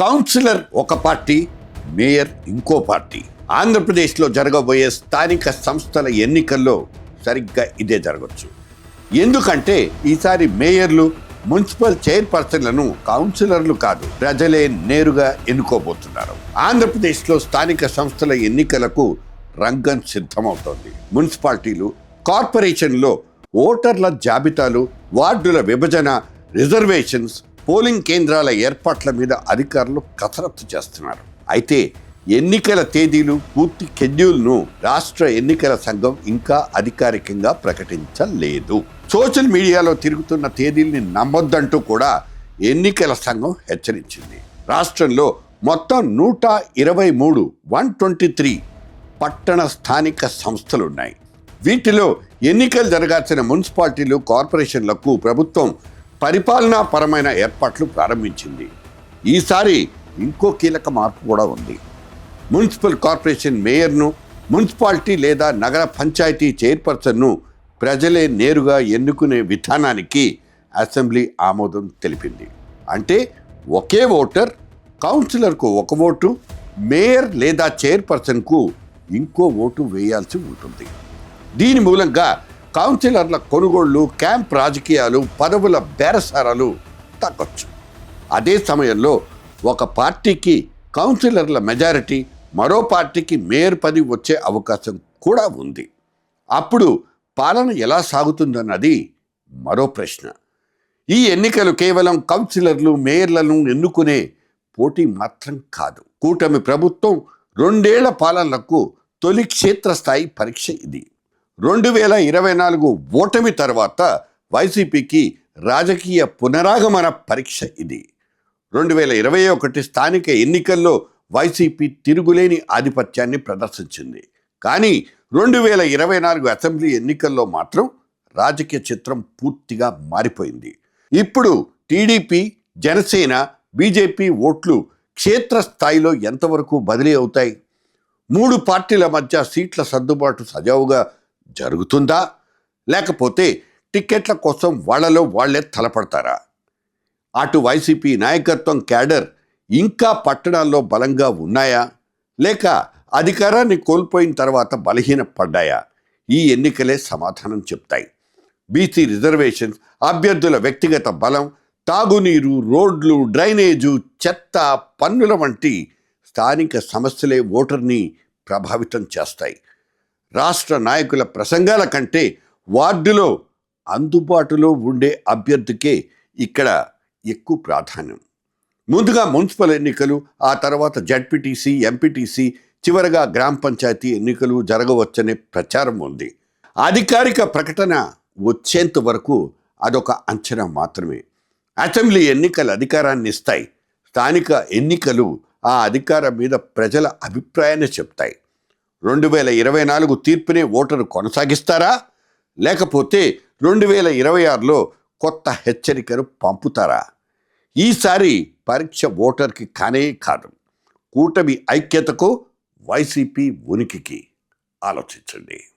Councillor ఒక party, mayor ఇంకో party. ఆంధ్రప్రదేశ్లో జరగబోయే స్థానిక సంస్థల ఎన్నికల్లో సరిగ్గా ఇదే జరగచ్చు. ఎందుకంటే ఈసారి మేయర్లు, మున్సిపల్ చైర్పర్సన్లను కౌన్సిలర్లు కాదు, ప్రజలే నేరుగా ఎన్నుకోబోతున్నారు. ఆంధ్రప్రదేశ్లో స్థానిక సంస్థల ఎన్నికలకు రంగం సిద్ధమవుతోంది. మున్సిపాలిటీలు, కార్పొరేషన్లో ఓటర్ల జాబితాలు, వార్డుల విభజన, రిజర్వేషన్స్, పోలింగ్ కేంద్రాల ఏర్పాట్ల మీద అధికారులు కసరత్తు చేస్తున్నారు. అయితే ఎన్నికల తేదీలు, పూర్తి షెడ్యూల్ను రాష్ట్ర ఎన్నికల సంఘం ఇంకా అధికారికంగా ప్రకటించలేదు. సోషల్ మీడియాలో తిరుగుతున్న తేదీల్ని నమ్మొద్దంటూ కూడా ఎన్నికల సంఘం హెచ్చరించింది. రాష్ట్రంలో మొత్తం 123 పట్టణ స్థానిక సంస్థలున్నాయి. వీటిలో ఎన్నికలు జరగాల్సిన మున్సిపాలిటీలు, కార్పొరేషన్లకు ప్రభుత్వం పరిపాలనాపరమైన ఏర్పాట్లు ప్రారంభించింది. ఈసారి ఇంకో కీలక మార్పు కూడా ఉంది. మున్సిపల్ కార్పొరేషన్ మేయర్ను, మున్సిపాలిటీ లేదా నగర పంచాయతీ చైర్పర్సన్ను ప్రజలే నేరుగా ఎన్నుకునే విధానానికి అసెంబ్లీ ఆమోదం తెలిపింది. అంటే ఒకే ఓటర్, కౌన్సిలర్కు ఒక ఓటు, మేయర్ లేదా చైర్పర్సన్కు ఇంకో ఓటు వేయాల్సి ఉంటుంది. దీని మూలంగా కౌన్సిలర్ల కొనుగోళ్లు, క్యాంప్ రాజకీయాలు, పదవుల బేరసారాలు తగ్గొచ్చు. అదే సమయంలో ఒక పార్టీకి కౌన్సిలర్ల మెజారిటీ, మరో పార్టీకి మేయర్ పదవి వచ్చే అవకాశం కూడా ఉంది. అప్పుడు పాలన ఎలా సాగుతుందన్నది మరో ప్రశ్న. ఈ ఎన్నికలు కేవలం కౌన్సిలర్లు, మేయర్లను ఎన్నుకునే పోటీ మాత్రం కాదు. కూటమి ప్రభుత్వం 2 ఏళ్ల పాలనలకు తొలి క్షేత్రస్థాయి పరీక్ష ఇది. 2024 ఓటమి తర్వాత వైసీపీకి రాజకీయ పునరాగమన పరీక్ష ఇది. 2021 స్థానిక ఎన్నికల్లో వైసీపీ తిరుగులేని ఆధిపత్యాన్ని ప్రదర్శించింది. కానీ 2024 అసెంబ్లీ ఎన్నికల్లో మాత్రం రాజకీయ చిత్రం పూర్తిగా మారిపోయింది. ఇప్పుడు టీడీపీ, జనసేన, బీజేపీ ఓట్లు క్షేత్రస్థాయిలో ఎంతవరకు బదిలీ అవుతాయి? 3 పార్టీల మధ్య సీట్ల సర్దుబాటు సజావుగా జరుగుతుందా, లేకపోతే టిక్కెట్ల కోసం వాళ్లలో వాళ్లే తలపడతారా? అటు వైసీపీ నాయకత్వం, క్యాడర్ ఇంకా పట్టణాల్లో బలంగా ఉన్నాయా, లేక అధికారాన్ని కోల్పోయిన తర్వాత బలహీనపడ్డాయా? ఈ ఎన్నికలే సమాధానం చెప్తాయి. బీసీ రిజర్వేషన్స్, అభ్యర్థుల వ్యక్తిగత బలం, తాగునీరు, రోడ్లు, డ్రైనేజు, చెత్త, పన్నుల వంటి స్థానిక సమస్యలే ఓటర్ని ప్రభావితం చేస్తాయి. రాష్ట్ర నాయకుల ప్రసంగాల కంటే వార్డులో అందుబాటులో ఉండే అభ్యర్థికే ఇక్కడ ఎక్కువ ప్రాధాన్యం. ముందుగా మున్సిపల్ ఎన్నికలు, ఆ తర్వాత జడ్పీటీసీ, ఎంపీటీసీ, చివరగా గ్రామ పంచాయతీ ఎన్నికలు జరగవచ్చనే ప్రచారం ఉంది. అధికారిక ప్రకటన వచ్చేంత వరకు అదొక అంచనా మాత్రమే. అసెంబ్లీ ఎన్నికలు అధికారాన్ని ఇస్తాయి. స్థానిక ఎన్నికలు ఆ అధికారం మీద ప్రజల అభిప్రాయాన్ని చెప్తాయి. 2024 తీర్పునే ఓటరు కొనసాగిస్తారా, లేకపోతే 2026లో కొత్త హెచ్చరికను పంపుతారా? ఈసారి పరీక్ష ఓటర్కి కానే కాదు, కూటమి ఐక్యతకు, వైసీపీ ఉనికికి. ఆలోచించండి.